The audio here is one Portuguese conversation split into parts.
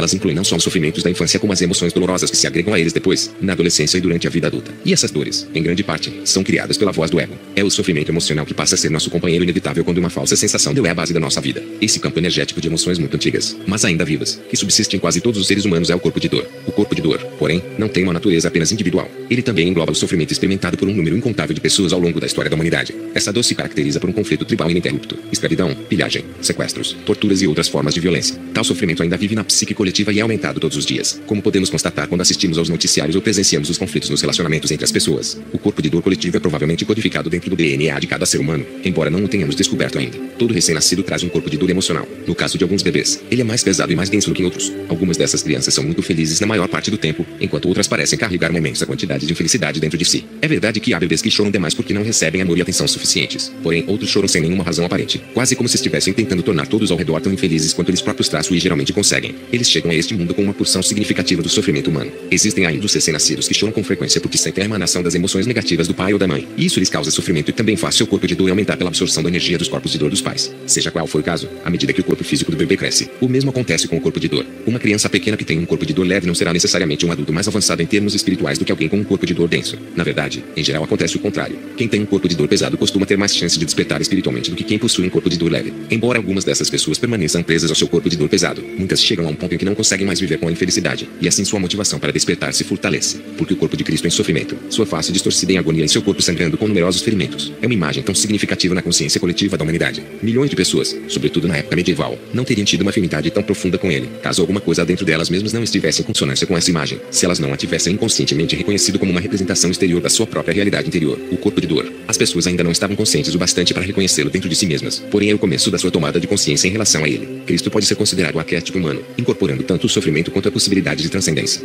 Elas incluem não só os sofrimentos da infância como as emoções dolorosas que se agregam a eles depois, na adolescência e durante a vida adulta. E essas dores, em grande parte, são criadas pela voz do ego. É o sofrimento emocional que passa a ser nosso companheiro inevitável quando uma falsa sensação de eu é a base da nossa vida. Esse campo energético de emoções muito antigas, mas ainda vivas, que subsiste em quase todos os seres humanos é o corpo de dor. O corpo de dor, porém, não tem uma natureza apenas individual. Ele também engloba o sofrimento experimentado por um número incontável de pessoas ao longo da história da humanidade. Essa dor se caracteriza por um conflito tribal ininterrupto, escravidão, pilhagem, sequestros, torturas e outras formas de violência. Tal sofrimento ainda vive na psique coletiva e é aumentado todos os dias, como podemos constatar quando assistimos aos noticiários ou presenciamos os conflitos nos relacionamentos entre as pessoas. O corpo de dor coletivo é provavelmente codificado dentro do DNA de cada ser humano, embora não o tenhamos descoberto ainda. Todo recém-nascido traz um corpo de dor emocional. No caso de alguns bebês, ele é mais pesado e mais denso do que outros. Algumas dessas crianças são muito felizes na maior parte do tempo, enquanto outras parecem carregar uma imensa quantidade de infelicidade dentro de si. É verdade que há bebês que choram demais porque não recebem amor e atenção suficientes. Porém, outros choram sem nenhuma razão aparente, quase como se estivessem tentando tornar todos ao redor tão infelizes quanto eles próprios traçam e geralmente conseguem. Eles chegam a este mundo com uma porção significativa do sofrimento humano. Existem ainda os recém-nascidos que choram com frequência porque sentem a emanação das emoções negativas do pai ou da mãe, e isso lhes causa sofrimento e também faz seu corpo de dor aumentar pela absorção da energia dos corpos de dor dos pais. Seja qual for o caso, à medida que o corpo físico do bebê cresce, o mesmo acontece com o corpo de dor. Uma criança pequena que tem um corpo de dor leve não será necessariamente um adulto mais avançado em termos espirituais do que alguém com um corpo de dor denso. Na verdade, em geral acontece o contrário. Quem tem um corpo de dor pesado costuma ter mais chance de despertar espiritualmente do que quem possui um corpo de dor leve. Embora algumas dessas pessoas permaneçam presas ao seu corpo de dor pesado, muitas chegam a um ponto em que não conseguem mais viver com a infelicidade, e assim sua motivação para despertar se fortalece. Porque o corpo de Cristo em sofrimento, sua face distorcida em agonia e seu corpo sangrando com numerosos ferimentos, é uma imagem tão significativa na consciência coletiva da humanidade. Milhões de pessoas, sobretudo na época medieval, não teriam tido uma afinidade tão profunda com ele, caso alguma coisa dentro delas mesmas não estivesse em consonância com essa imagem, se elas não a tivessem inconscientemente reconhecido como uma representação exterior da sua própria realidade interior, o corpo de dor. As pessoas ainda não estavam conscientes o bastante para reconhecê-lo dentro de si mesmas, porém é o começo da sua tomada de consciência em relação a ele. Cristo pode ser considerado o arquétipo humano, incorporando tanto o sofrimento quanto a possibilidade de transcendência.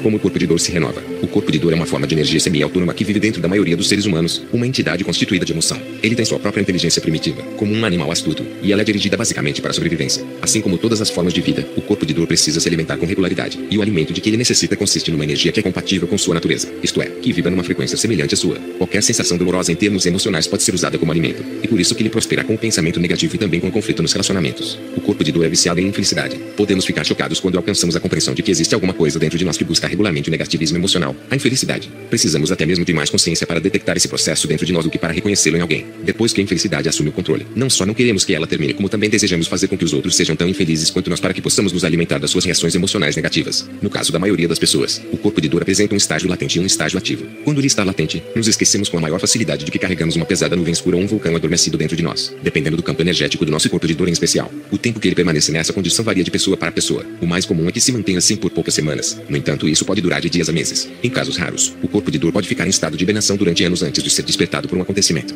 Como o corpo de dor se renova. O corpo de dor é uma forma de energia semi-autônoma que vive dentro da maioria dos seres humanos, uma entidade constituída de emoção. Ele tem sua própria inteligência primitiva, como um animal astuto, e ela é dirigida basicamente para a sobrevivência. Assim como todas as formas de vida, o corpo de dor precisa se alimentar com regularidade, e o alimento de que ele necessita consiste numa energia que é compatível com sua natureza, isto é, que vibra numa frequência semelhante à sua. Qualquer sensação dolorosa em termos emocionais pode ser usada como alimento, e por isso que ele prospera com o pensamento negativo e também com o conflito nos relacionamentos. O corpo de dor é viciado em infelicidade. Podemos ficar chocados quando alcançamos a compreensão de que existe alguma coisa dentro de nós que busca regularmente o negativismo emocional, a infelicidade. Precisamos até mesmo de mais consciência para detectar esse processo dentro de nós do que para reconhecê-lo em alguém. Depois que a infelicidade assume o controle, não só não queremos que ela termine, como também desejamos fazer com que os outros sejam tão infelizes quanto nós para que possamos nos alimentar das suas reações emocionais negativas. No caso da maioria das pessoas, o corpo de dor apresenta um estágio latente e um estágio ativo. Quando ele está latente, nos esquecemos com a maior facilidade de que carregamos uma pesada nuvem escura ou um vulcão adormecido dentro de nós, dependendo do campo energético do nosso corpo de dor em especial. O tempo que ele permanece nessa condição varia de pessoa para pessoa. O mais comum é que se mantenha assim por poucas semanas. No entanto, isso pode durar de dias a meses. Em casos raros, o corpo de dor pode ficar em estado de hibernação durante anos antes de ser despertado por um acontecimento.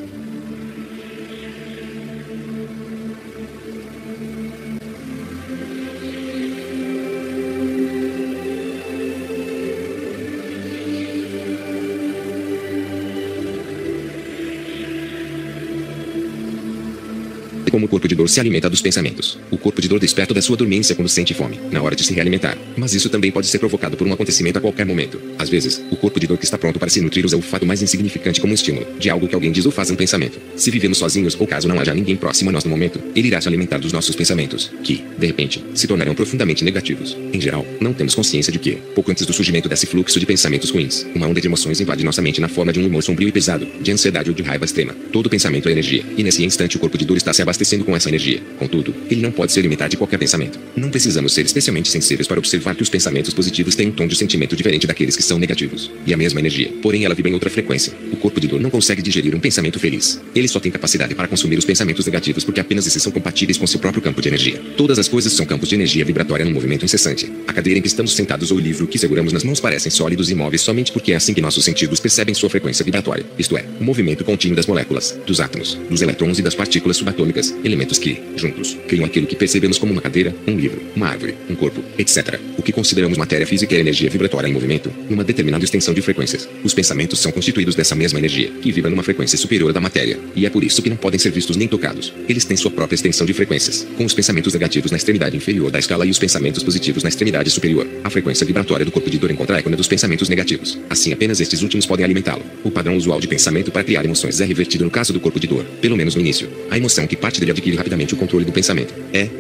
Como o corpo de dor se alimenta dos pensamentos. O corpo de dor desperta da sua dormência quando sente fome, na hora de se realimentar. Mas isso também pode ser provocado por um acontecimento a qualquer momento. Às vezes, o corpo de dor que está pronto para se nutrir usa o fato mais insignificante como um estímulo, de algo que alguém diz ou faz um pensamento. Se vivemos sozinhos ou caso não haja ninguém próximo a nós no momento, ele irá se alimentar dos nossos pensamentos, que, de repente, se tornarão profundamente negativos. Em geral, não temos consciência de que, pouco antes do surgimento desse fluxo de pensamentos ruins, uma onda de emoções invade nossa mente na forma de um humor sombrio e pesado, de ansiedade ou de raiva extrema. Todo pensamento é energia, e nesse instante o corpo de dor está se abastecendo com essa energia. Contudo, ele não pode se alimentar de qualquer pensamento. Não precisamos ser especialmente sensíveis para observar que os pensamentos positivos têm um tom de sentimento diferente daqueles que são negativos. E a mesma energia, porém ela vibra em outra frequência. O corpo de dor não consegue digerir um pensamento feliz. Ele só tem capacidade para consumir os pensamentos negativos porque apenas esses são compatíveis com seu próprio campo de energia. Todas as coisas são campos de energia vibratória num movimento incessante. A cadeira em que estamos sentados ou o livro que seguramos nas mãos parecem sólidos e imóveis somente porque é assim que nossos sentidos percebem sua frequência vibratória. Isto é, o movimento contínuo das moléculas, dos átomos, dos elétrons e das partículas subatômicas, elementos que, juntos, criam aquilo que percebemos como uma cadeira, um livro, uma árvore, um corpo, etc. O que consideramos matéria física é energia vibratória em movimento, numa determinada extensão de frequências. Os pensamentos são constituídos dessa mesma energia, que vibra numa frequência superior à da matéria, e é por isso que não podem ser vistos nem tocados. Eles têm sua própria extensão de frequências, com os pensamentos negativos na extremidade inferior da escala e os pensamentos positivos na extremidade superior. A frequência vibratória do corpo de dor encontra a eco dos pensamentos negativos. Assim, apenas estes últimos podem alimentá-lo. O padrão usual de pensamento para criar emoções é revertido no caso do corpo de dor, pelo menos no início. A emoção que parte dele adquire rapidamente o controle do pensamento.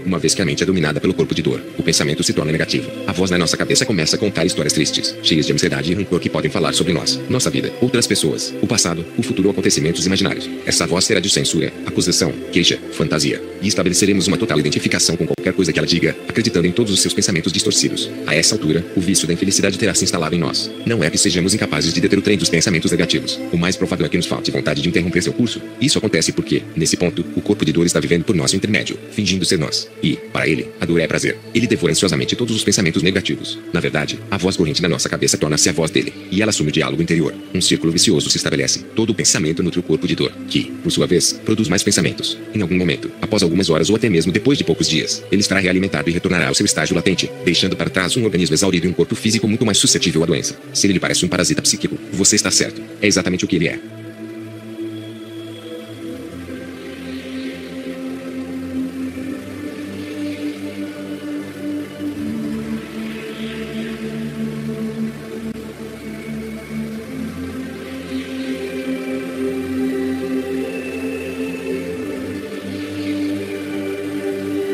Uma vez que a mente é dominada pelo corpo de dor, o pensamento se torna negativo. A voz na nossa cabeça começa a contar histórias tristes, cheias de ansiedade e rancor que podem falar sobre nós, nossa vida, outras pessoas, o passado, o futuro ou acontecimentos imaginários. Essa voz será de censura, acusação, queixa, fantasia, e estabeleceremos uma total identificação com qualquer coisa que ela diga, acreditando em todos os seus pensamentos distorcidos. A essa altura, o vício da infelicidade terá se instalado em nós. Não é que sejamos incapazes de deter o trem dos pensamentos negativos. O mais provável é que nos falte vontade de interromper seu curso. Isso acontece porque, nesse ponto, o corpo de dor está vivendo por nosso intermédio, fingindo ser nós. E, para ele, a dor é prazer. Ele devora ansiosamente todos os pensamentos negativos. Na verdade, a voz corrente na nossa cabeça torna-se a voz dele, e ela assume o diálogo interior. Um círculo vicioso se estabelece. Todo o pensamento nutre o corpo de dor, que, por sua vez, produz mais pensamentos. Em algum momento, após algumas horas ou até mesmo depois de poucos dias, ele estará realimentado e retornará ao seu estágio latente, deixando para trás um organismo exaurido e um corpo físico muito mais suscetível à doença. Se ele lhe parece um parasita psíquico, você está certo. É exatamente o que ele é.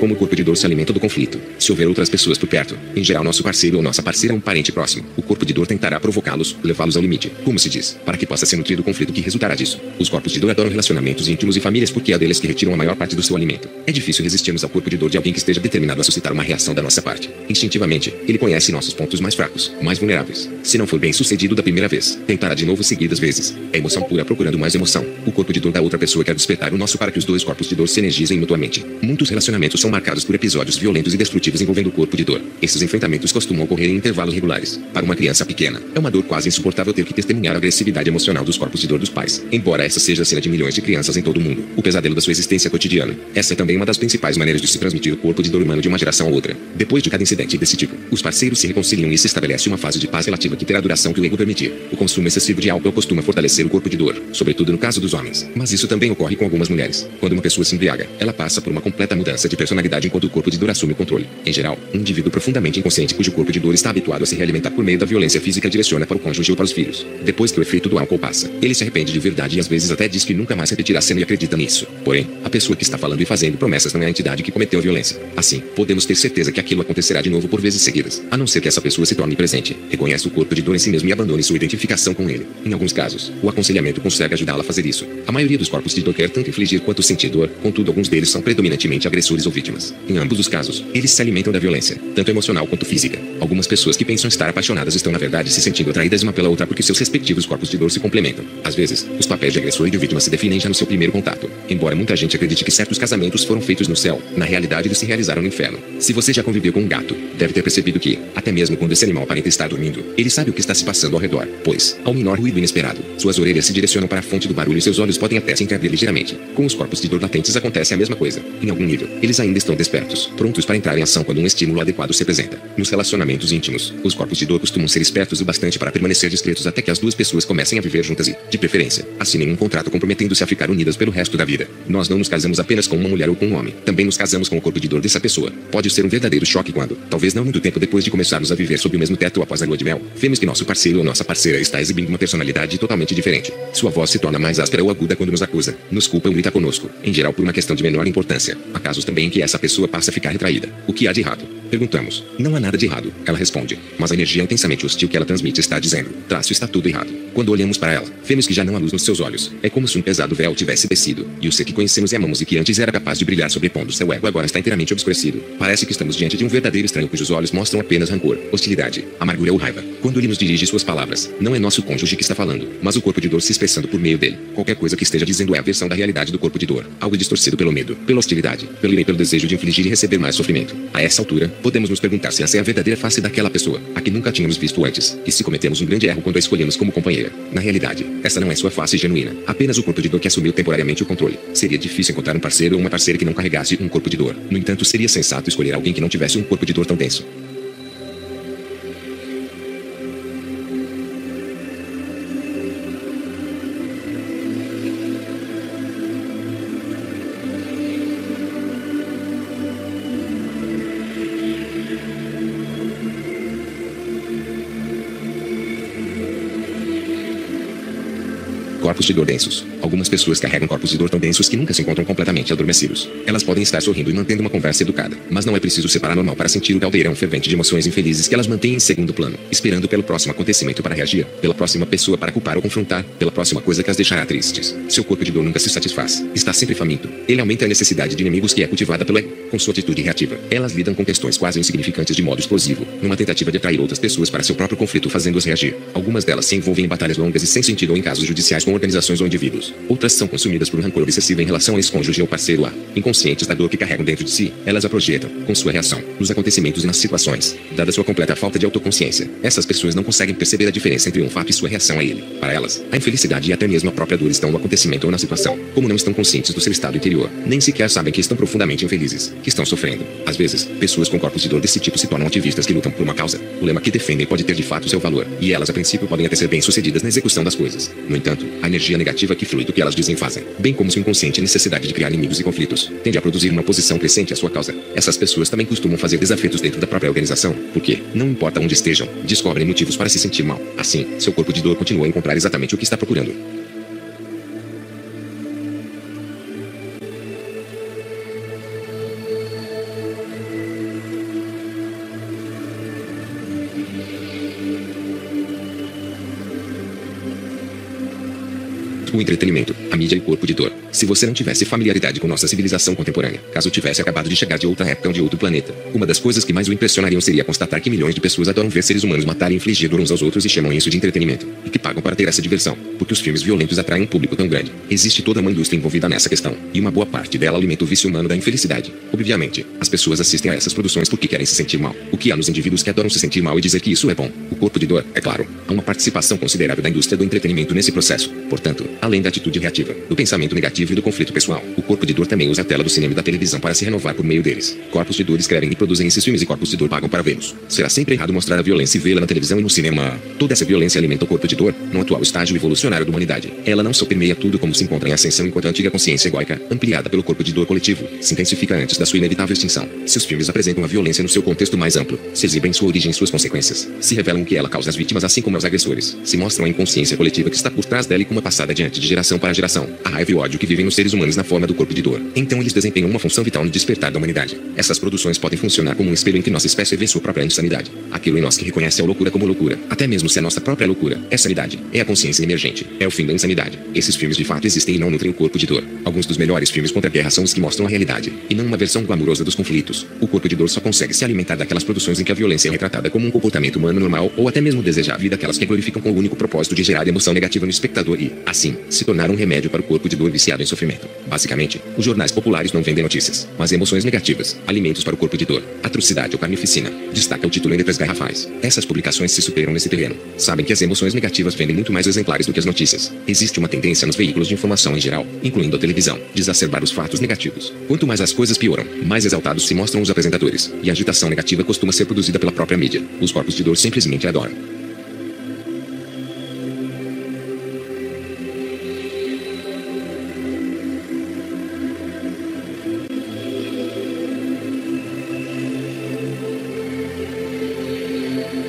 Como o corpo de dor se alimenta do conflito. Se houver outras pessoas por perto, em geral nosso parceiro ou nossa parceira é um parente próximo, o corpo de dor tentará provocá-los, levá-los ao limite, como se diz, para que possa ser nutrido o conflito que resultará disso. Os corpos de dor adoram relacionamentos íntimos e famílias porque é deles que retiram a maior parte do seu alimento. É difícil resistirmos ao corpo de dor de alguém que esteja determinado a suscitar uma reação da nossa parte. Instintivamente, ele conhece nossos pontos mais fracos, mais vulneráveis. Se não for bem sucedido da primeira vez, tentará de novo seguidas vezes. É emoção pura procurando mais emoção. O corpo de dor da outra pessoa quer despertar o nosso para que os dois corpos de dor se energizem mutuamente. Muitos relacionamentos são marcados por episódios violentos e destrutivos envolvendo o corpo de dor. Esses enfrentamentos costumam ocorrer em intervalos regulares. Para uma criança pequena, é uma dor quase insuportável ter que testemunhar a agressividade emocional dos corpos de dor dos pais. Embora essa seja a cena de milhões de crianças em todo o mundo, o pesadelo da sua existência cotidiana. Essa é também uma das principais maneiras de se transmitir o corpo de dor humano de uma geração a outra. Depois de cada incidente desse tipo, os parceiros se reconciliam e se estabelece uma fase de paz relativa que terá a duração que o ego permitir. O consumo excessivo de álcool costuma fortalecer o corpo de dor, sobretudo no caso dos homens. Mas isso também ocorre com algumas mulheres. Quando uma pessoa se embriaga, ela passa por uma completa mudança de personalidade enquanto o corpo de dor assume o controle. Em geral, um indivíduo profundamente inconsciente cujo corpo de dor está habituado a se realimentar por meio da violência física direciona para o cônjuge ou para os filhos. Depois que o efeito do álcool passa, ele se arrepende de verdade e às vezes até diz que nunca mais repetirá a cena e acredita nisso. Porém, a pessoa que está falando e fazendo promessas não é a entidade que cometeu a violência. Assim, podemos ter certeza que aquilo acontecerá de novo por vezes seguidas, a não ser que essa pessoa se torne presente, reconheça o corpo de dor em si mesmo e abandone sua identificação com ele. Em alguns casos, o aconselhamento consegue ajudá-la a fazer isso. A maioria dos corpos de dor quer tanto infligir quanto sentir dor, contudo alguns deles são predominantemente agressores ou vítimas. Em ambos os casos, eles se alimentam da violência, tanto emocional quanto física. Algumas pessoas que pensam estar apaixonadas estão na verdade se sentindo atraídas uma pela outra porque seus respectivos corpos de dor se complementam. Às vezes, os papéis de agressor e de vítima se definem já no seu primeiro contato. Embora muita gente acredite que certos casamentos foram feitos no céu, na realidade eles se realizaram no inferno. Se você já conviveu com um gato, deve ter percebido que, até mesmo quando esse animal aparenta estar dormindo, ele sabe o que está se passando ao redor, pois, ao menor ruído inesperado, suas orelhas se direcionam para a fonte do barulho e seus olhos podem até se encarder ligeiramente. Com os corpos de dor latentes acontece a mesma coisa. Em algum nível, eles ainda estão despertos, prontos para entrar em ação quando um estímulo adequado se apresenta. Nos relacionamentos íntimos, os corpos de dor costumam ser espertos o bastante para permanecer discretos até que as duas pessoas comecem a viver juntas e, de preferência, assinem um contrato comprometendo-se a ficar unidas pelo resto da vida. Nós não nos casamos apenas com uma mulher ou com um homem, também nos casamos com o corpo de dor dessa pessoa. Pode ser um verdadeiro choque quando, talvez não muito tempo depois de começarmos a viver sob o mesmo teto ou após a lua de mel, vemos que nosso parceiro ou nossa parceira está exibindo uma personalidade totalmente diferente. Sua voz se torna mais áspera ou aguda quando nos acusa, nos culpa ou grita conosco, em geral por uma questão de menor importância. Há casos também em que essa pessoa passa a ficar retraída. O que há de errado? Perguntamos. Não há nada de errado, ela responde. Mas a energia intensamente hostil que ela transmite está dizendo: Trácio, está tudo errado. Quando olhamos para ela, vemos que já não há luz nos seus olhos. É como se um pesado véu tivesse descido, e o ser que conhecemos e amamos e que antes era capaz de brilhar sobrepondo seu ego agora está inteiramente obscurecido. Parece que estamos diante de um verdadeiro estranho cujos olhos mostram apenas rancor, hostilidade, amargura ou raiva. Quando ele nos dirige suas palavras, não é nosso cônjuge que está falando, mas o corpo de dor se expressando por meio dele. Qualquer coisa que esteja dizendo é a versão da realidade do corpo de dor, algo distorcido pelo medo, pela hostilidade, pelo ira e pelo desejo de infligir e receber mais sofrimento. A essa altura, podemos nos perguntar se essa é a verdadeira face daquela pessoa, a que nunca tínhamos visto antes, e se cometemos um grande erro quando a escolhemos como companheira. Na realidade, essa não é sua face genuína, apenas o corpo de dor que assumiu temporariamente o controle. Seria difícil encontrar um parceiro ou uma parceira que não carregasse um corpo de dor. No entanto, seria sensato escolher alguém que não tivesse um corpo de dor tão denso. Corpos de dor densos. Algumas pessoas carregam corpos de dor tão densos que nunca se encontram completamente adormecidos. Elas podem estar sorrindo e mantendo uma conversa educada, mas não é preciso ser paranormal para sentir o caldeirão fervente de emoções infelizes que elas mantêm em segundo plano, esperando pelo próximo acontecimento para reagir, pela próxima pessoa para culpar ou confrontar, pela próxima coisa que as deixará tristes. Seu corpo de dor nunca se satisfaz, está sempre faminto. Ele aumenta a necessidade de inimigos que é cultivada pelo ego, com sua atitude reativa. Elas lidam com questões quase insignificantes de modo explosivo, numa tentativa de atrair outras pessoas para seu próprio conflito, fazendo-os reagir. Algumas delas se envolvem em batalhas longas e sem sentido ou em casos judiciais com organizações ou indivíduos. Outras são consumidas por um rancor obsessivo em relação a ex-cônjuge ou parceiro A. Inconscientes da dor que carregam dentro de si, elas a projetam, com sua reação, nos acontecimentos e nas situações. Dada sua completa falta de autoconsciência, essas pessoas não conseguem perceber a diferença entre um fato e sua reação a ele. Para elas, a infelicidade e até mesmo a própria dor estão no acontecimento ou na situação. Como não estão conscientes do seu estado interior, nem sequer sabem que estão profundamente infelizes, que estão sofrendo. Às vezes, pessoas com corpos de dor desse tipo se tornam ativistas que lutam por uma causa. O lema que defendem pode ter de fato seu valor, e elas a princípio podem até ser bem-sucedidas na execução das coisas. No entanto, a energia negativa que flui do que elas dizem e fazem, bem como sua inconsciente necessidade de criar inimigos e conflitos, tende a produzir uma oposição crescente à sua causa. Essas pessoas também costumam fazer desafetos dentro da própria organização, porque, não importa onde estejam, descobrem motivos para se sentir mal. Assim, seu corpo de dor continua a encontrar exatamente o que está procurando. O entretenimento, a mídia e o corpo de dor. Se você não tivesse familiaridade com nossa civilização contemporânea, caso tivesse acabado de chegar de outra época ou de outro planeta, uma das coisas que mais o impressionariam seria constatar que milhões de pessoas adoram ver seres humanos matar e infligir dor uns aos outros e chamam isso de entretenimento, e que pagam para ter essa diversão, porque os filmes violentos atraem um público tão grande. Existe toda uma indústria envolvida nessa questão, e uma boa parte dela alimenta o vício humano da infelicidade. Obviamente, as pessoas assistem a essas produções porque querem se sentir mal, o que há nos indivíduos que adoram se sentir mal e dizer que isso é bom. O corpo de dor, é claro, há uma participação considerável da indústria do entretenimento nesse processo. Portanto, além da atitude reativa, do pensamento negativo e do conflito pessoal, o corpo de dor também usa a tela do cinema e da televisão para se renovar por meio deles. Corpos de dor escrevem e produzem esses filmes e corpos de dor pagam para vê-los. Será sempre errado mostrar a violência e vê-la na televisão e no cinema. Toda essa violência alimenta o corpo de dor, no atual estágio evolucionário da humanidade. Ela não só permeia tudo como se encontra em ascensão enquanto a antiga consciência egóica, ampliada pelo corpo de dor coletivo, se intensifica antes da sua inevitável extinção. Seus filmes apresentam a violência no seu contexto mais amplo, se exibem sua origem e suas consequências, se revelam o que ela causa às vítimas assim como aos agressores, se mostram a inconsciência coletiva que está por trás dela e como é passada adiante de geração para geração, a raiva e o ódio que vivem nos seres humanos na forma do corpo de dor. Então eles desempenham uma função vital no despertar da humanidade. Essas produções podem funcionar como um espelho em que nossa espécie vê sua própria insanidade. Aquilo em nós que reconhece a loucura como loucura, até mesmo se a nossa própria loucura é sanidade, é a consciência emergente, é o fim da insanidade. Esses filmes de fato existem e não nutrem o corpo de dor. Alguns dos melhores filmes contra a guerra são os que mostram a realidade, e não uma versão glamourosa dos conflitos. O corpo de dor só consegue se alimentar daquelas produções em que a violência é retratada como um comportamento humano normal, ou até mesmo desejável, daquelas que glorificam com o único propósito de gerar emoção negativa no espectador e, assim, se tornar um remédio para o corpo de dor viciado em sofrimento. Basicamente, os jornais populares não vendem notícias, mas emoções negativas, alimentos para o corpo de dor, atrocidade ou carnificina. Destaca o título em letras garrafais. Essas publicações se superam nesse terreno. Sabem que as emoções negativas vendem muito mais exemplares do que as notícias. Existe uma tendência nos veículos de informação em geral, incluindo a televisão, de exacerbar os fatos negativos. Quanto mais as coisas pioram, mais exaltados se mostram os apresentadores, e a agitação negativa costuma ser produzida pela própria mídia. Os corpos de dor simplesmente adoram.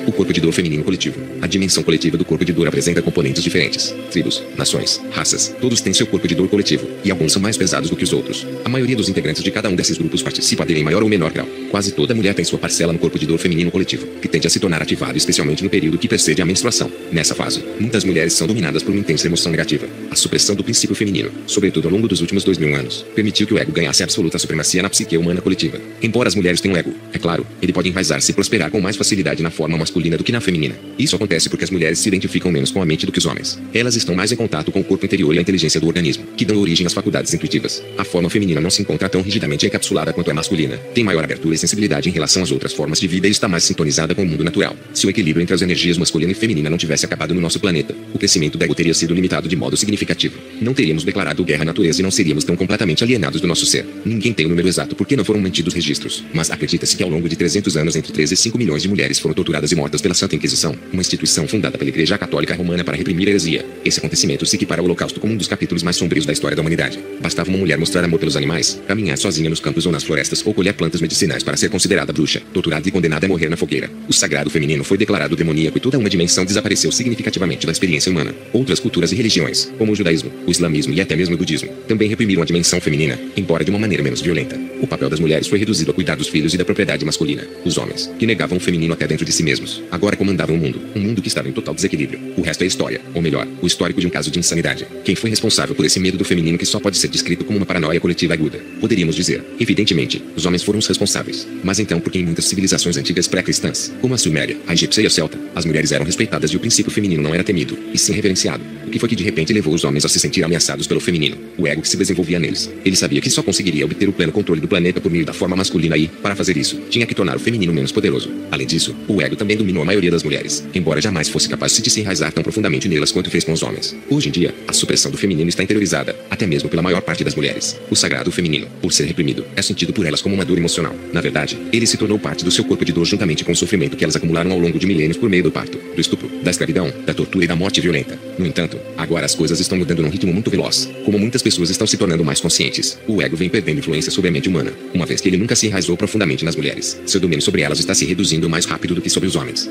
O corpo de dor feminino coletivo. A dimensão coletiva do corpo de dor apresenta componentes diferentes. Tribos, nações, raças, todos têm seu corpo de dor coletivo, e alguns são mais pesados do que os outros. A maioria dos integrantes de cada um desses grupos participa dele em maior ou menor grau. Quase toda mulher tem sua parcela no corpo de dor feminino coletivo, que tende a se tornar ativado especialmente no período que precede a menstruação. Nessa fase, muitas mulheres são dominadas por uma intensa emoção negativa. A supressão do princípio feminino, sobretudo ao longo dos últimos 2000 anos, permitiu que o ego ganhasse absoluta supremacia na psique humana coletiva. Embora as mulheres tenham ego, é claro, ele pode enraizar-se e prosperar com mais facilidade na forma masculina do que na feminina. Isso acontece porque as mulheres se identificam menos com a mente do que os homens. Elas estão mais em contato com o corpo interior e a inteligência do organismo, que dão origem às faculdades intuitivas. A forma feminina não se encontra tão rigidamente encapsulada quanto a masculina. Tem maior abertura e sensibilidade em relação às outras formas de vida e está mais sintonizada com o mundo natural. Se o equilíbrio entre as energias masculina e feminina não tivesse acabado no nosso planeta, o crescimento do ego teria sido limitado de modo significativo. Não teríamos declarado guerra à natureza e não seríamos tão completamente alienados do nosso ser. Ninguém tem o número exato porque não foram mantidos registros, mas acredita-se que ao longo de 300 anos entre 3 e 5 milhões de mulheres foram torturadas e mortas criadas pela Santa Inquisição, uma instituição fundada pela Igreja Católica Romana para reprimir a heresia. Esse acontecimento se equipara ao Holocausto como um dos capítulos mais sombrios da história da humanidade. Bastava uma mulher mostrar amor pelos animais, caminhar sozinha nos campos ou nas florestas ou colher plantas medicinais para ser considerada bruxa, torturada e condenada a morrer na fogueira. O sagrado feminino foi declarado demoníaco e toda uma dimensão desapareceu significativamente da experiência humana. Outras culturas e religiões, como o judaísmo, o islamismo e até mesmo o budismo, também reprimiram a dimensão feminina, embora de uma maneira menos violenta. O papel das mulheres foi reduzido a cuidar dos filhos e da propriedade masculina. Os homens, que negavam o feminino até dentro de si mesmos, agora comandavam o mundo, um mundo que estava em total desequilíbrio. O resto é história, ou melhor, o histórico de um caso de insanidade. Quem foi responsável por esse medo do feminino que só pode ser descrito como uma paranoia coletiva aguda? Poderíamos dizer, evidentemente, os homens foram os responsáveis. Mas então por que em muitas civilizações antigas pré-cristãs, como a Suméria, a egípcia e a celta, as mulheres eram respeitadas e o princípio feminino não era temido, e sim reverenciado? O que foi que de repente levou os homens a se sentir ameaçados pelo feminino? O ego que se desenvolvia neles. Ele sabia que só conseguiria obter o pleno controle do planeta por meio da forma masculina e, para fazer isso, tinha que tornar o feminino menos poderoso. Além disso, o ego também dominou a maioria das mulheres, embora jamais fosse capaz de se enraizar tão profundamente nelas quanto fez com os homens. Hoje em dia, a supressão do feminino está interiorizada, até mesmo pela maior parte das mulheres. O sagrado feminino, por ser reprimido, é sentido por elas como uma dor emocional. Na verdade, ele se tornou parte do seu corpo de dor juntamente com o sofrimento que elas acumularam ao longo de milênios por meio do parto, do estupro, da escravidão, da tortura e da morte violenta. No entanto, agora as coisas estão mudando num ritmo muito veloz. Como muitas pessoas estão se tornando mais conscientes, o ego vem perdendo influência sobre a mente humana, uma vez que ele nunca se enraizou profundamente nas mulheres. Seu domínio sobre elas está se reduzindo mais rápido do que sobre os homens.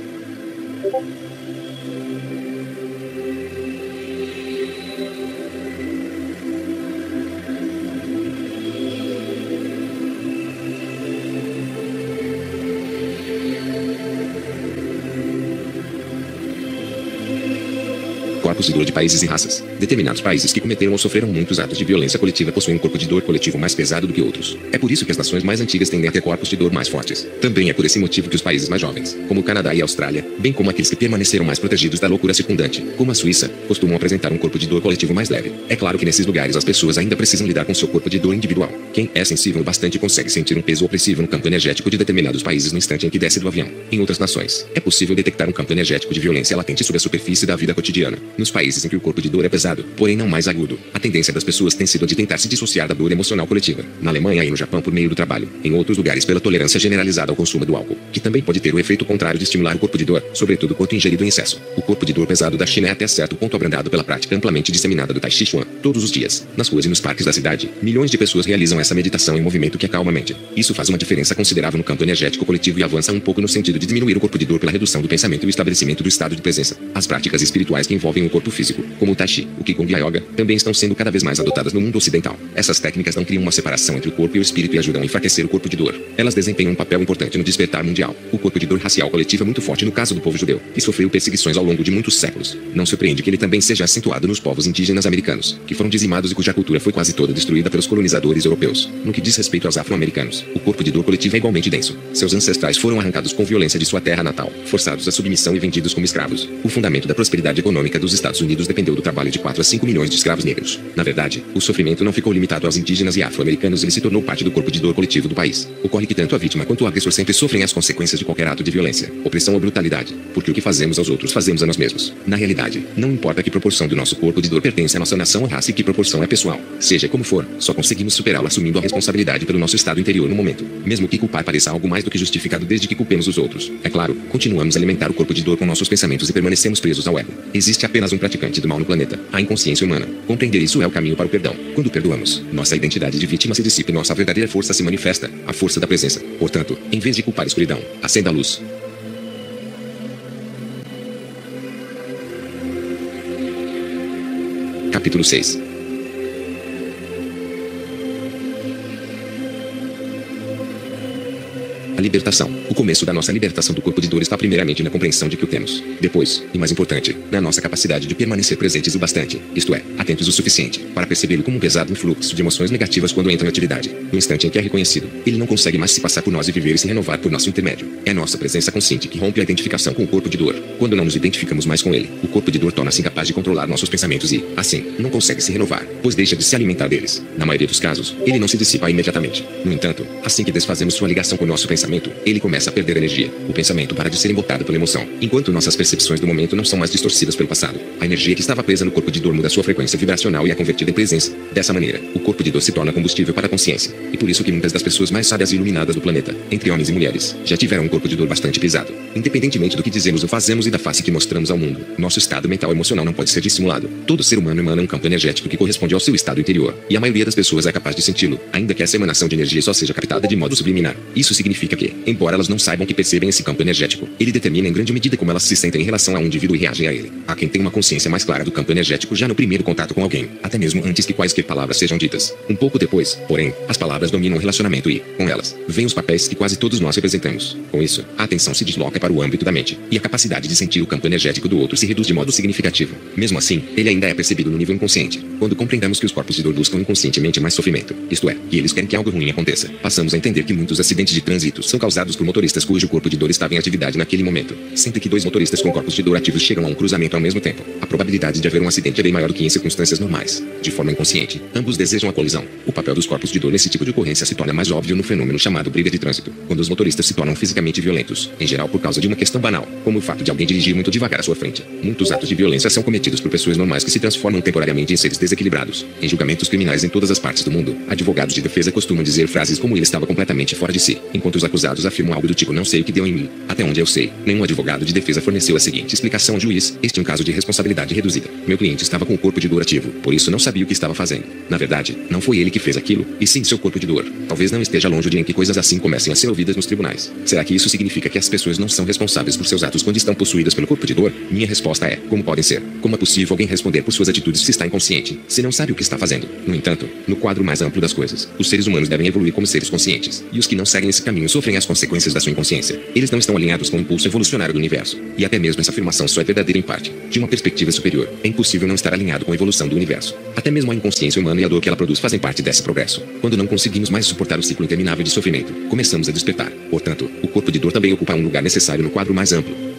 Corpos de dor de países e raças. Determinados países que cometeram ou sofreram muitos atos de violência coletiva possuem um corpo de dor coletivo mais pesado do que outros. É por isso que as nações mais antigas tendem a ter corpos de dor mais fortes. Também é por esse motivo que os países mais jovens, como o Canadá e a Austrália, bem como aqueles que permaneceram mais protegidos da loucura circundante, como a Suíça, costumam apresentar um corpo de dor coletivo mais leve. É claro que nesses lugares as pessoas ainda precisam lidar com seu corpo de dor individual. Quem é sensível bastante consegue sentir um peso opressivo no campo energético de determinados países no instante em que desce do avião. Em outras nações, é possível detectar um campo energético de violência latente sobre a superfície da vida cotidiana. Nos países em que o corpo de dor é pesado, porém não mais agudo, a tendência das pessoas tem sido a de tentar se dissociar da dor emocional coletiva. Na Alemanha e no Japão por meio do trabalho. Em outros lugares pela tolerância generalizada ao consumo do álcool, que também pode ter o efeito contrário de estimular o corpo de dor, sobretudo quando ingerido em excesso. O corpo de dor pesado da China é até certo ponto abrandado pela prática amplamente disseminada do Tai Chi Chuan. Todos os dias, nas ruas e nos parques da cidade, milhões de pessoas realizam essa meditação em movimento que acalma a mente. Isso faz uma diferença considerável no campo energético coletivo e avança um pouco no sentido de diminuir o corpo de dor pela redução do pensamento e o estabelecimento do estado de presença. As práticas espirituais que envolvem o corpo físico, como o Tai Chi, o Qigong e a Yoga, também estão sendo cada vez mais adotadas no mundo ocidental. Essas técnicas não criam uma separação entre o corpo e o espírito e ajudam a enfraquecer o corpo de dor. Elas desempenham um papel importante no despertar mundial. O corpo de dor racial coletivo é muito forte no caso do povo judeu, que sofreu perseguições ao longo de muitos séculos. Não surpreende que ele também seja acentuado nos povos indígenas americanos, que foram dizimados e cuja cultura foi quase toda destruída pelos colonizadores europeus. No que diz respeito aos afro-americanos, o corpo de dor coletivo é igualmente denso. Seus ancestrais foram arrancados com violência de sua terra natal, forçados à submissão e vendidos como escravos. O fundamento da prosperidade econômica dos Estados Unidos dependeu do trabalho de 4 a 5 milhões de escravos negros. Na verdade, o sofrimento não ficou limitado aos indígenas e afro-americanos, ele se tornou parte do corpo de dor coletivo do país. Ocorre que tanto a vítima quanto o agressor sempre sofrem as consequências de qualquer ato de violência, opressão ou brutalidade, porque o que fazemos aos outros fazemos a nós mesmos. Na realidade, não importa que proporção do nosso corpo de dor pertence à nossa nação ou raça e que proporção é pessoal. Seja como for, só conseguimos superá-la assumindo a responsabilidade pelo nosso estado interior no momento. Mesmo que culpar pareça algo mais do que justificado desde que culpemos os outros. É claro, continuamos a alimentar o corpo de dor com nossos pensamentos e permanecemos presos ao ego. Existe apenas um praticante do mal no planeta, a inconsciência humana. Compreender isso é o caminho para o perdão. Quando perdoamos, nossa identidade de vítima se dissipa e nossa verdadeira força se manifesta, a força da presença. Portanto, em vez de culpar a escuridão, acenda a luz. Capítulo 6. A libertação. O começo da nossa libertação do corpo de dor está primeiramente na compreensão de que o temos. Depois, e mais importante, na nossa capacidade de permanecer presentes o bastante, isto é, atentos o suficiente, para percebê-lo como um pesado influxo de emoções negativas quando entra em atividade. No instante em que é reconhecido, ele não consegue mais se passar por nós e viver e se renovar por nosso intermédio. É a nossa presença consciente que rompe a identificação com o corpo de dor. Quando não nos identificamos mais com ele, o corpo de dor torna-se incapaz de controlar nossos pensamentos e, assim, não consegue se renovar, pois deixa de se alimentar deles. Na maioria dos casos, ele não se dissipa imediatamente. No entanto, assim que desfazemos sua ligação com o nosso pensamento, pensamento, ele começa a perder energia. O pensamento para de ser embotado pela emoção, enquanto nossas percepções do momento não são mais distorcidas pelo passado. A energia que estava presa no corpo de dor muda sua frequência vibracional e é convertida em presença. Dessa maneira, o corpo de dor se torna combustível para a consciência. E por isso que muitas das pessoas mais sábias e iluminadas do planeta, entre homens e mulheres, já tiveram um corpo de dor bastante pesado. Independentemente do que dizemos ou fazemos e da face que mostramos ao mundo, nosso estado mental e emocional não pode ser dissimulado. Todo ser humano emana um campo energético que corresponde ao seu estado interior, e a maioria das pessoas é capaz de senti-lo, ainda que essa emanação de energia só seja captada de modo subliminar. Isso significa que, embora elas não saibam que percebem esse campo energético, ele determina em grande medida como elas se sentem em relação a um indivíduo e reagem a ele. Há quem tenha uma consciência mais clara do campo energético já no primeiro contato com alguém, até mesmo antes que quaisquer palavras sejam ditas. Um pouco depois, porém, as palavras dominam o relacionamento e, com elas, vêm os papéis que quase todos nós representamos. Com isso, a atenção se desloca para o âmbito da mente, e a capacidade de sentir o campo energético do outro se reduz de modo significativo. Mesmo assim, ele ainda é percebido no nível inconsciente. Quando compreendemos que os corpos de dor buscam inconscientemente mais sofrimento, isto é, que eles querem que algo ruim aconteça, passamos a entender que muitos acidentes de trânsito são causados por motoristas cujo corpo de dor estava em atividade naquele momento. Sempre que dois motoristas com corpos de dor ativos chegam a um cruzamento ao mesmo tempo, a probabilidade de haver um acidente é bem maior do que em circunstâncias normais. De forma inconsciente, ambos desejam a colisão. O papel dos corpos de dor nesse tipo de ocorrência se torna mais óbvio no fenômeno chamado briga de trânsito, quando os motoristas se tornam fisicamente violentos, em geral por causa de uma questão banal, como o fato de alguém dirigir muito devagar à sua frente. Muitos atos de violência são cometidos por pessoas normais que se transformam temporariamente em seres desequilibrados. Em julgamentos criminais em todas as partes do mundo, advogados de defesa costumam dizer frases como ele estava completamente fora de si, enquanto os acusados afirmam algo do tipo não sei o que deu em mim. Até onde eu sei, nenhum advogado de defesa forneceu a seguinte explicação ao juiz: este é um caso de responsabilidade reduzida. Meu cliente estava com o corpo de dor ativo, por isso não sabia o que estava fazendo. Na verdade, não foi ele que fez aquilo, e sim seu corpo de dor. Talvez não esteja longe de em que coisas assim comecem a ser ouvidas nos tribunais. Será que isso significa que as pessoas não são responsáveis por seus atos quando estão possuídas pelo corpo de dor? Minha resposta é: como podem ser? Como é possível alguém responder por suas atitudes se está inconsciente, se não sabe o que está fazendo? No entanto, no quadro mais amplo das coisas, os seres humanos devem evoluir como seres conscientes, e os que não seguem esse caminho sofrem as consequências da sua inconsciência. Eles não estão alinhados com o impulso evolucionário do universo. E até mesmo essa afirmação só é verdadeira em parte. De uma perspectiva superior, é impossível não estar alinhado com a evolução do universo. Até mesmo a inconsciência humana e a dor que ela produz fazem parte desse progresso. Quando não conseguimos mais suportar o ciclo interminável de sofrimento, começamos a despertar. Portanto, o corpo de dor também ocupa um lugar necessário no quadro mais amplo.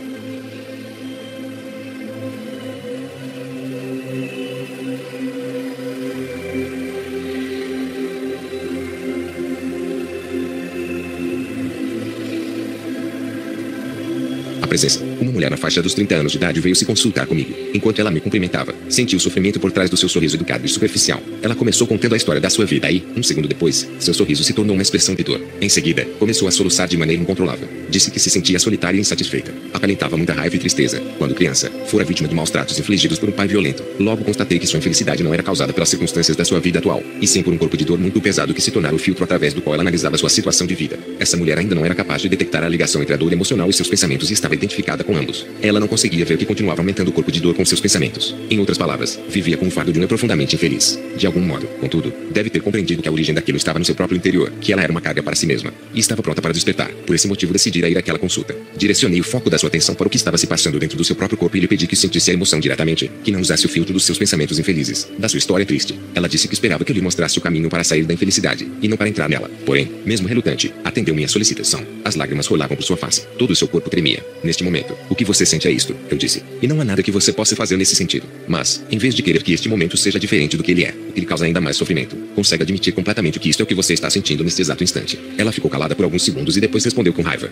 Presença. Uma mulher na faixa dos 30 anos de idade veio se consultar comigo. Enquanto ela me cumprimentava, senti o sofrimento por trás do seu sorriso educado e superficial. Ela começou contando a história da sua vida e, um segundo depois, seu sorriso se tornou uma expressão de dor. Em seguida, começou a soluçar de maneira incontrolável. Disse que se sentia solitária e insatisfeita. Acalentava muita raiva e tristeza. Quando criança, fora vítima de maus tratos infligidos por um pai violento. Logo constatei que sua infelicidade não era causada pelas circunstâncias da sua vida atual, e sim por um corpo de dor muito pesado que se tornara o filtro através do qual ela analisava sua situação de vida. Essa mulher ainda não era capaz de detectar a ligação entre a dor emocional e seus pensamentos e estava identificada com ambos. Ela não conseguia ver que continuava aumentando o corpo de dor com seus pensamentos. Em outras palavras, vivia com o fardo de uma profundamente infeliz. De algum modo, contudo, deve ter compreendido que a origem daquilo estava no seu próprio interior, que ela era uma carga para si mesma, e estava pronta para despertar. Por esse motivo decidira ir àquela consulta. Direcionei o foco da sua atenção para o que estava se passando dentro do seu próprio corpo e lhe pedi que sentisse a emoção diretamente, que não usasse o filtro dos seus pensamentos infelizes, da sua história triste. Ela disse que esperava que eu lhe mostrasse o caminho para sair da infelicidade, e não para entrar nela. Porém, mesmo relutante, atendeu minha solicitação. As lágrimas rolavam por sua face. Todo o seu corpo tremia. Neste momento, o que você sente é isto, eu disse. E não há nada que você possa fazer nesse sentido. Mas, em vez de querer que este momento seja diferente do que ele é, o que lhe causa ainda mais sofrimento, consegue admitir completamente que isto é o que você está sentindo neste exato instante. Ela ficou calada por alguns segundos e depois respondeu com raiva.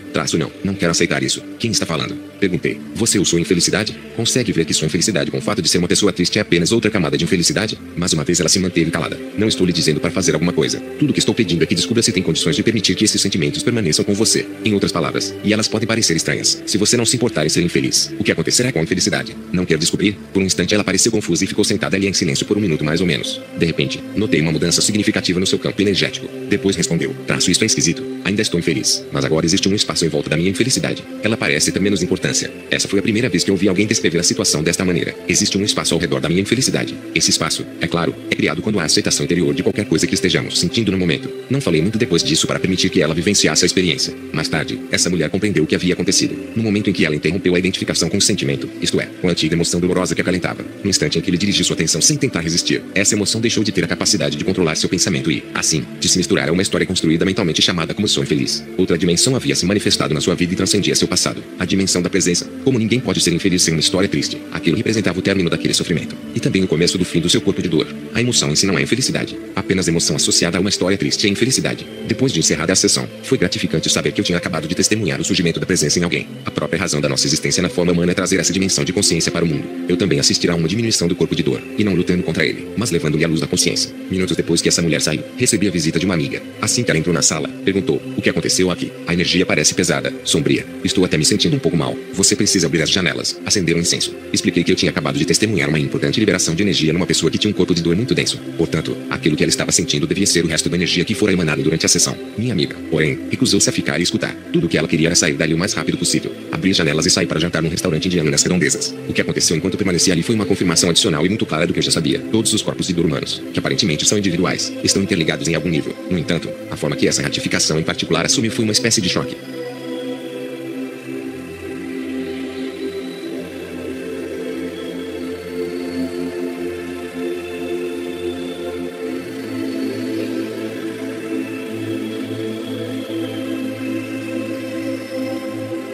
Não quero aceitar isso. Quem está falando? Perguntei. Você ou sua infelicidade? Consegue ver que sua infelicidade com o fato de ser uma pessoa triste é apenas outra camada de infelicidade? Mais uma vez ela se manteve calada. Não estou lhe dizendo para fazer alguma coisa. Tudo o que estou pedindo é que descubra se tem condições de permitir que esses sentimentos permaneçam com você. Em outras palavras, e elas podem parecer estranhas, se você não se importar em ser infeliz, o que acontecerá com a infelicidade? Não quer descobrir? Por um instante ela pareceu confusa e ficou sentada ali em silêncio por um minuto mais ou menos. De repente, notei uma mudança significativa no seu campo energético. Depois respondeu. Isso é esquisito. Ainda estou infeliz, mas agora existe um espaço em volta da minha infelicidade. Ela parece ter menos importância. Essa foi a primeira vez que ouvi alguém descrever a situação desta maneira. Existe um espaço ao redor da minha infelicidade. Esse espaço, é claro, é criado quando há aceitação interior de qualquer coisa que estejamos sentindo no momento. Não falei muito depois disso para permitir que ela vivenciasse a experiência. Mais tarde, essa mulher compreendeu o que havia acontecido. No momento em que ela interrompeu a identificação com o sentimento, isto é, com a antiga emoção dolorosa que acalentava. No instante em que ele dirigiu sua atenção sem tentar resistir, essa emoção deixou de ter a capacidade de controlar seu pensamento e, assim, de se misturar a uma história construída mentalmente chamada como pessoa infeliz. Outra dimensão havia se manifestado na sua vida e transcendia seu passado. A dimensão da presença. Como ninguém pode ser infeliz sem uma história triste. Aquilo representava o término daquele sofrimento. E também o começo do fim do seu corpo de dor. A emoção em si não é infelicidade. Apenas emoção associada a uma história triste é infelicidade. Depois de encerrada a sessão, foi gratificante saber que eu tinha acabado de testemunhar o surgimento da presença em alguém. A própria razão da nossa existência na forma humana é trazer essa dimensão de consciência para o mundo. Eu também assistir a uma diminuição do corpo de dor. E não lutando contra ele, mas levando-lhe a luz da consciência. Minutos depois que essa mulher saiu, recebi a visita de uma amiga. Assim que ela entrou na sala, perguntou: o que aconteceu aqui? A energia parece pesada, sombria. Estou até me sentindo um pouco mal. Você precisa abrir as janelas, acender um incenso. Expliquei que eu tinha acabado de testemunhar uma importante liberação de energia numa pessoa que tinha um corpo de dor muito denso. Portanto, aquilo que ela estava sentindo devia ser o resto da energia que fora emanada durante a sessão. Minha amiga, porém, recusou-se a ficar e escutar. Tudo o que ela queria era sair dali o mais rápido possível. Abri as janelas e saí para jantar num restaurante indiano nas redondezas. O que aconteceu enquanto permaneci ali foi uma confirmação adicional e muito clara do que eu já sabia. Todos os corpos de dor humanos, que aparentemente são individuais, estão interligados em algum nível. No entanto, a forma que essa ratificação em particular assumiu foi uma espécie de choque.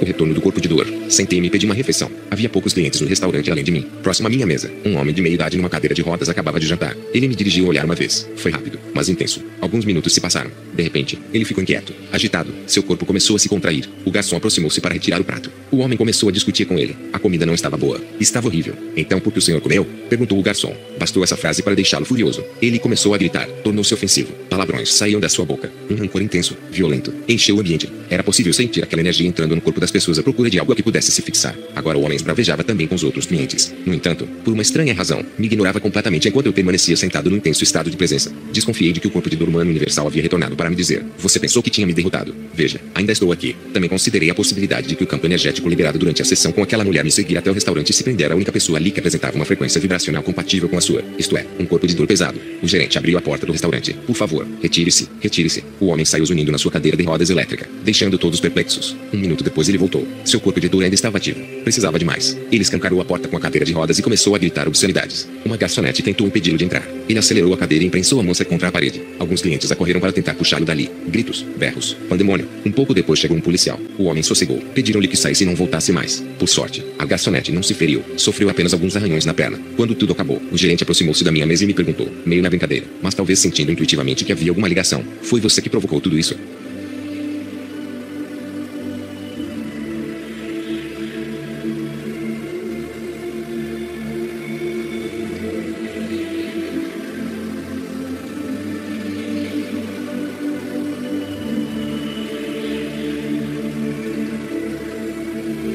O retorno do corpo de dor. Sentei-me e pedi uma refeição. Havia poucos clientes no restaurante além de mim. Próximo à minha mesa, um homem de meia idade numa cadeira de rodas acabava de jantar. Ele me dirigiu o olhar uma vez. Foi rápido, mas intenso. Alguns minutos se passaram. De repente, ele ficou inquieto, agitado. Seu corpo começou a se contrair. O garçom aproximou-se para retirar o prato. O homem começou a discutir com ele. A comida não estava boa. Estava horrível. Então, por que o senhor comeu? Perguntou o garçom. Bastou essa frase para deixá-lo furioso. Ele começou a gritar. Tornou-se ofensivo. Palavrões saíam da sua boca. Um rancor intenso, violento, encheu o ambiente. Era possível sentir aquela energia entrando no corpo das pessoas à procura de algo a que pudesse se fixar. Agora o homem esbravejava também com os outros clientes. No entanto, por uma estranha razão, me ignorava completamente enquanto eu permanecia sentado no intenso estado de presença. Desconfiei de que o corpo de dor humano universal havia retornado para me dizer: você pensou que tinha me derrotado? Veja, ainda estou aqui. Também considerei a possibilidade de que o campo energético liberado durante a sessão com aquela mulher me seguir até o restaurante e se prender à única pessoa ali que apresentava uma frequência vibracional compatível com a sua. Isto é, um corpo de dor pesado. O gerente abriu a porta do restaurante. Por favor, retire-se, retire-se. O homem saiu zunindo na sua cadeira de rodas elétrica, deixando todos perplexos. Um minuto depois ele voltou. Seu corpo de dor ainda estava ativo. Precisava de mais. Ele escancarou a porta com a cadeira de rodas e começou a gritar obscenidades. Uma garçonete tentou impedi-lo de entrar. Ele acelerou a cadeira e imprensou a moça contra a parede. Alguns clientes acorreram para tentar puxá-lo dali. Gritos, berros, pandemônio. Um pouco depois chegou um policial. O homem sossegou. Pediram-lhe que saísse e não voltasse mais. Por sorte, a garçonete não se feriu. Sofreu apenas alguns arranhões na perna. Quando tudo acabou, o gerente aproximou-se da minha mesa e me perguntou, meio na brincadeira, mas talvez sentindo intuitivamente que havia alguma ligação: foi você que provocou tudo isso?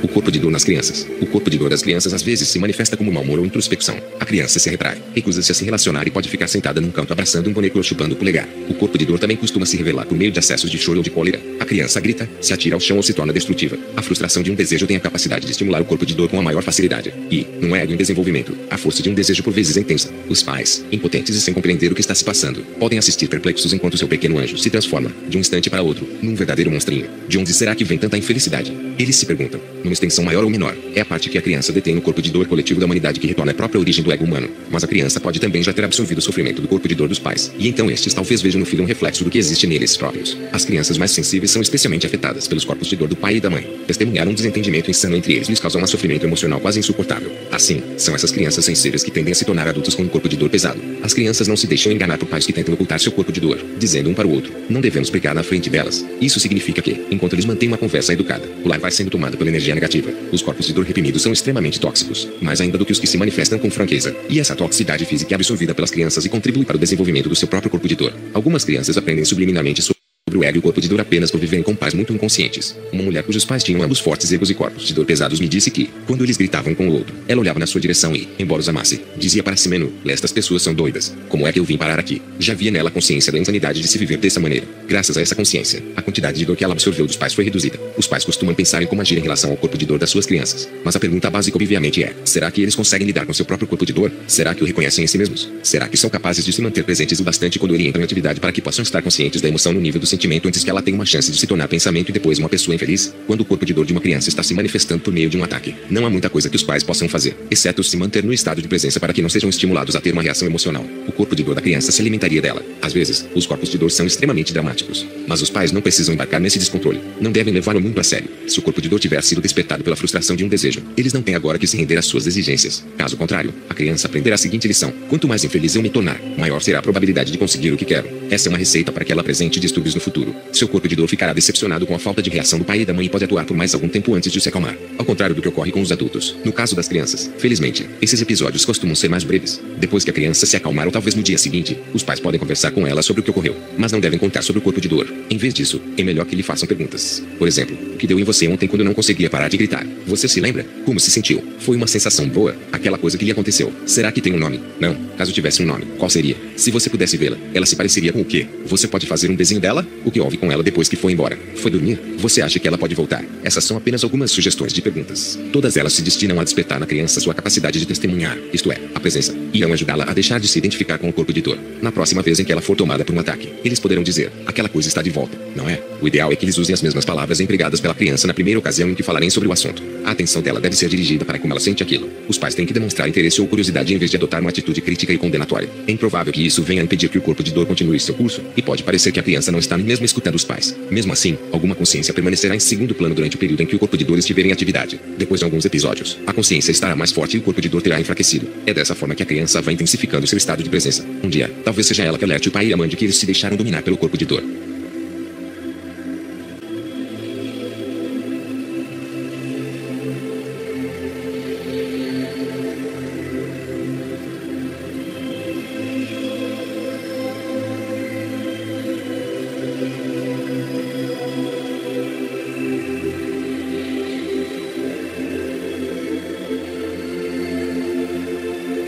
O corpo de dor nas crianças. O corpo de dor das crianças às vezes se manifesta como mau humor ou introspecção. A criança se retrai, recusa-se a se relacionar e pode ficar sentada num canto abraçando um boneco ou chupando o polegar. O corpo de dor também costuma se revelar por meio de acessos de choro ou de cólera. A criança grita, se atira ao chão ou se torna destrutiva. A frustração de um desejo tem a capacidade de estimular o corpo de dor com a maior facilidade. E, num ego em desenvolvimento, a força de um desejo por vezes é intensa. Os pais, impotentes e sem compreender o que está se passando, podem assistir perplexos enquanto seu pequeno anjo se transforma, de um instante para outro, num verdadeiro monstrinho. De onde será que vem tanta infelicidade? Eles se perguntam, numa extensão maior ou menor, é a parte que a criança detém no corpo de dor coletivo da humanidade que retorna à própria origem do ego humano. Mas a criança pode também já ter absorvido o sofrimento do corpo de dor dos pais, e então estes talvez vejam no filho um reflexo do que existe neles próprios. As crianças mais sensíveis são especialmente afetadas pelos corpos de dor do pai e da mãe. Testemunhar um desentendimento insano entre eles lhes causa um sofrimento emocional quase insuportável. Assim, são essas crianças sensíveis que tendem a se tornar adultos com um corpo de dor pesado. As crianças não se deixam enganar por pais que tentam ocultar seu corpo de dor, dizendo um para o outro, não devemos brigar na frente delas. Isso significa que, enquanto eles mantêm uma conversa educada, o lar vai sendo tomado pela energia negativa. Os corpos de dor reprimidos são extremamente tóxicos, mais ainda do que os que se manifestam com franqueza. E essa toxicidade física é absorvida pelas crianças e contribui para o desenvolvimento do seu próprio corpo de dor. Algumas crianças aprendem subliminarmente sobre o ego e o corpo de dor apenas por viverem com pais muito inconscientes. Uma mulher cujos pais tinham ambos fortes egos e corpos de dor pesados me disse que, quando eles gritavam um com o outro, ela olhava na sua direção e, embora os amasse, dizia para si mesmo, estas pessoas são doidas. Como é que eu vim parar aqui? Já havia nela a consciência da insanidade de se viver dessa maneira. Graças a essa consciência, a quantidade de dor que ela absorveu dos pais foi reduzida. Os pais costumam pensar em como agir em relação ao corpo de dor das suas crianças. Mas a pergunta básica obviamente é, será que eles conseguem lidar com seu próprio corpo de dor? Será que o reconhecem em si mesmos? Será que são capazes de se manter presentes o bastante quando orientam em atividade para que possam estar conscientes da emoção no nível do sentimento antes que ela tenha uma chance de se tornar pensamento e depois uma pessoa infeliz? Quando o corpo de dor de uma criança está se manifestando por meio de um ataque, não há muita coisa que os pais possam fazer, exceto se manter no estado de presença para que não sejam estimulados a ter uma reação emocional. O corpo de dor da criança se alimentaria dela. Às vezes, os corpos de dor são extremamente dramáticos. automáticos. Mas os pais não precisam embarcar nesse descontrole. Não devem levá-lo muito a sério. Se o corpo de dor tiver sido despertado pela frustração de um desejo, eles não têm agora que se render às suas exigências. Caso contrário, a criança aprenderá a seguinte lição: quanto mais infeliz eu me tornar, maior será a probabilidade de conseguir o que quero. Essa é uma receita para que ela apresente distúrbios no futuro. Seu corpo de dor ficará decepcionado com a falta de reação do pai e da mãe e pode atuar por mais algum tempo antes de se acalmar. Ao contrário do que ocorre com os adultos. No caso das crianças, felizmente, esses episódios costumam ser mais breves. Depois que a criança se acalmar ou talvez no dia seguinte, os pais podem conversar com ela sobre o que ocorreu, mas não devem contar sobre o corpo de dor. Em vez disso, é melhor que lhe façam perguntas. Por exemplo, o que deu em você ontem quando não conseguia parar de gritar? Você se lembra? Como se sentiu? Foi uma sensação boa? Aquela coisa que lhe aconteceu. Será que tem um nome? Não. Caso tivesse um nome, qual seria? Se você pudesse vê-la, ela se pareceria com o quê? Você pode fazer um desenho dela? O que houve com ela depois que foi embora? Foi dormir? Você acha que ela pode voltar? Essas são apenas algumas sugestões de perguntas. Todas elas se destinam a despertar na criança sua capacidade de testemunhar, isto é, a presença. Irão ajudá-la a deixar de se identificar com o corpo de dor. Na próxima vez em que ela for tomada por um ataque, eles poderão dizer: aquela coisa está de volta, não é? O ideal é que eles usem as mesmas palavras empregadas pela criança na primeira ocasião em que falarem sobre o assunto. A atenção dela deve ser dirigida para como ela sente aquilo. Os pais têm que demonstrar interesse ou curiosidade em vez de adotar uma atitude crítica e condenatória. É improvável que isso venha a impedir que o corpo de dor continue seu curso, e pode parecer que a criança não está mesmo escutando os pais. Mesmo assim, alguma consciência permanecerá em segundo plano durante o período em que o corpo de dor estiver em atividade. Depois de alguns episódios, a consciência estará mais forte e o corpo de dor terá enfraquecido. É dessa forma que a criança vai intensificando seu estado de presença. Um dia, talvez seja ela que alerte o pai e a mãe de que eles se deixaram dominar pelo corpo de dor.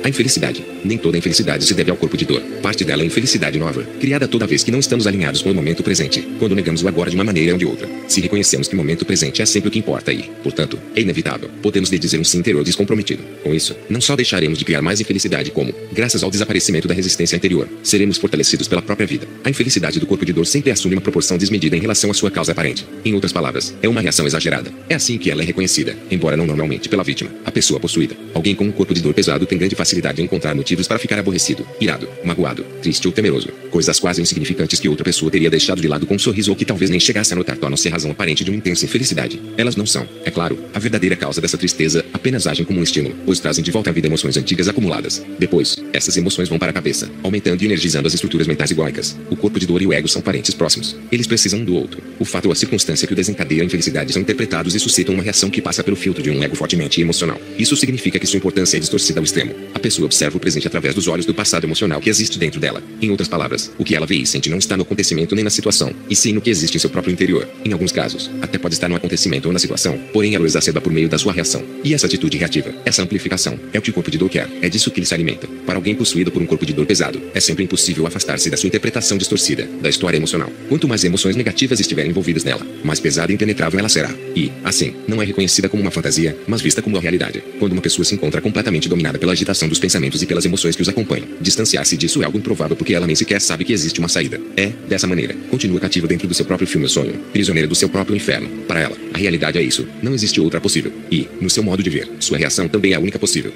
A infelicidade. Nem toda infelicidade se deve ao corpo de dor. Parte dela é infelicidade nova, criada toda vez que não estamos alinhados com o momento presente, quando negamos o agora de uma maneira ou de outra. Se reconhecemos que o momento presente é sempre o que importa e, portanto, é inevitável, podemos lhe dizer um sim interior descomprometido. Com isso, não só deixaremos de criar mais infelicidade como, graças ao desaparecimento da resistência anterior, seremos fortalecidos pela própria vida. A infelicidade do corpo de dor sempre assume uma proporção desmedida em relação à sua causa aparente. Em outras palavras, é uma reação exagerada. É assim que ela é reconhecida, embora não normalmente pela vítima, a pessoa possuída. Alguém com um corpo de dor pesado tem grande facilidade em encontrar motivos para ficar aborrecido, irado, magoado, triste ou temeroso. Coisas quase insignificantes que outra pessoa teria deixado de lado com um sorriso ou que talvez nem chegasse a notar tornam-se a razão aparente de uma intensa infelicidade. Elas não são, é claro, a verdadeira causa dessa tristeza, apenas agem como um estímulo, pois trazem de volta à vida emoções antigas acumuladas. Depois, essas emoções vão para a cabeça, aumentando e energizando as estruturas mentais egóicas. O corpo de dor e o ego são parentes próximos. Eles precisam um do outro. O fato ou a circunstância que o desencadeia a infelicidade são interpretados e suscitam uma reação que passa pelo filtro de um ego fortemente emocional. Isso significa que sua importância é distorcida ao extremo. A pessoa observa o presente através dos olhos do passado emocional que existe dentro dela. Em outras palavras, o que ela vê e sente não está no acontecimento nem na situação, e sim no que existe em seu próprio interior. Em alguns casos, até pode estar no acontecimento ou na situação, porém ela o exacerba por meio da sua reação. E essa atitude reativa, essa amplificação, é o que o corpo de dor quer. É disso que ele se alimenta. Para alguém possuído por um corpo de dor pesado, é sempre impossível afastar-se da sua interpretação distorcida da história emocional. Quanto mais emoções negativas estiverem envolvidas nela, mais pesada e impenetrável ela será. E, assim, não é reconhecida como uma fantasia, mas vista como a realidade. Quando uma pessoa se encontra completamente dominada pela agitação dos pensamentos e pelas emoções que os acompanham, distanciar-se disso é algo improvável porque ela nem sequer sabe que existe uma saída. É, dessa maneira, continua cativa dentro do seu próprio filme ou sonho, prisioneira do seu próprio inferno. Para ela, a realidade é isso, não existe outra possível. E, no seu modo de ver, sua reação também é a única possível.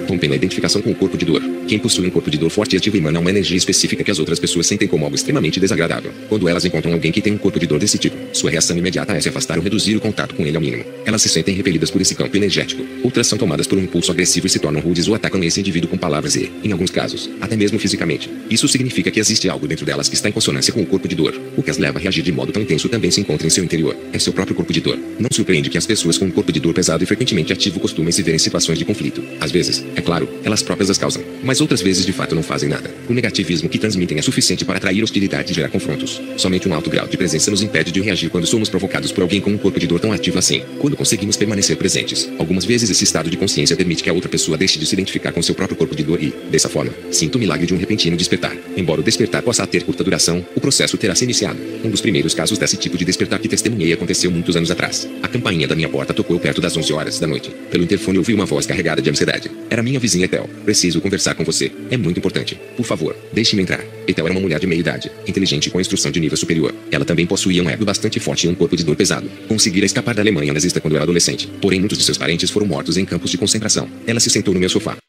Rompendo a identificação com o corpo de dor. Quem possui um corpo de dor forte e ativo emana uma energia específica que as outras pessoas sentem como algo extremamente desagradável. Quando elas encontram alguém que tem um corpo de dor desse tipo, sua reação imediata é se afastar ou reduzir o contato com ele ao mínimo. Elas se sentem repelidas por esse campo energético. Outras são tomadas por um impulso agressivo e se tornam rudes ou atacam esse indivíduo com palavras e, em alguns casos, até mesmo fisicamente. Isso significa que existe algo dentro delas que está em consonância com o corpo de dor. O que as leva a reagir de modo tão intenso também se encontra em seu interior. É seu próprio corpo de dor. Não surpreende que as pessoas com um corpo de dor pesado e frequentemente ativo costumem se ver em situações de conflito. Às vezes, é claro, elas próprias as causam, mas outras vezes de fato não fazem nada. O negativismo que transmitem é suficiente para atrair hostilidade e gerar confrontos. Somente um alto grau de presença nos impede de reagir quando somos provocados por alguém com um corpo de dor tão ativo assim. Quando conseguimos permanecer presentes, algumas vezes esse estado de consciência permite que a outra pessoa deixe de se identificar com seu próprio corpo de dor e, dessa forma, sinta o milagre de um repentino despertar. Embora o despertar possa ter curta duração, o processo terá se iniciado. Um dos primeiros casos desse tipo de despertar que testemunhei aconteceu muitos anos atrás. A campainha da minha porta tocou perto das 11 horas da noite. Pelo interfone ouvi uma voz carregada de ansiedade. Era minha Minha vizinha Ethel, preciso conversar com você. É muito importante. Por favor, deixe-me entrar. Ethel era uma mulher de meia idade, inteligente e com instrução de nível superior. Ela também possuía um ego bastante forte e um corpo de dor pesado. Conseguira escapar da Alemanha nazista quando era adolescente. Porém, muitos de seus parentes foram mortos em campos de concentração. Ela se sentou no meu sofá.